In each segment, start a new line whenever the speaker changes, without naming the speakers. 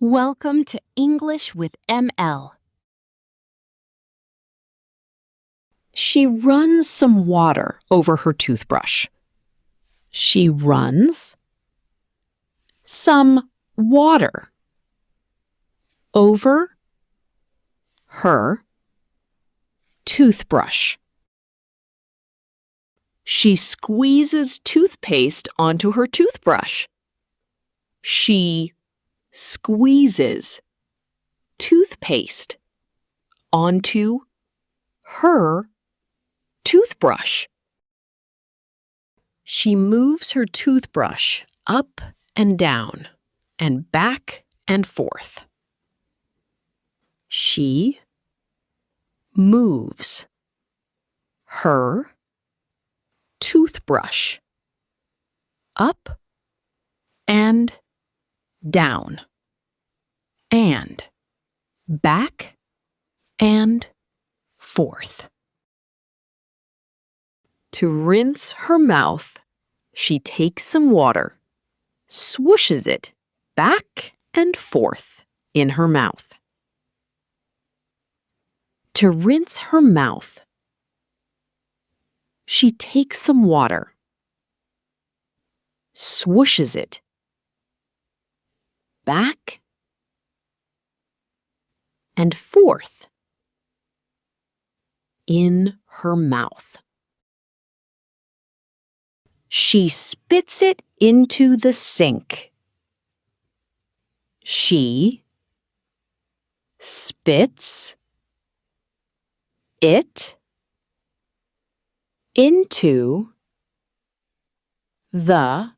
Welcome to English with ML. She runs some water over her toothbrush. She runs some water over her toothbrush. She squeezes toothpaste onto her toothbrush. She squeezes toothpaste onto her toothbrush. She moves her toothbrush up and down and back and forth. She moves her toothbrush up and down and back and forth. To rinse her mouth, she takes some water, swooshes it back and forth in her mouth. To rinse her mouth, she takes some water, swooshes it back and forth in her mouth. She spits it into the sink. She spits it into the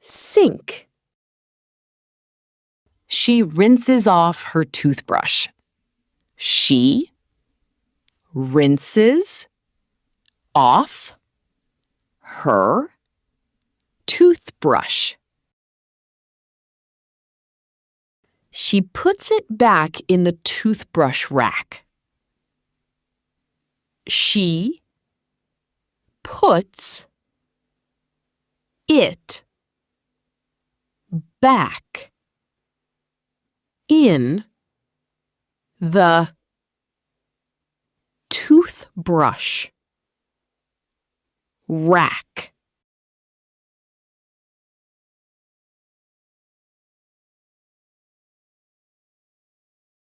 sink. She rinses off her toothbrush. She rinses off her toothbrush. She puts it back in the toothbrush rack. She puts it back in the toothbrush rack.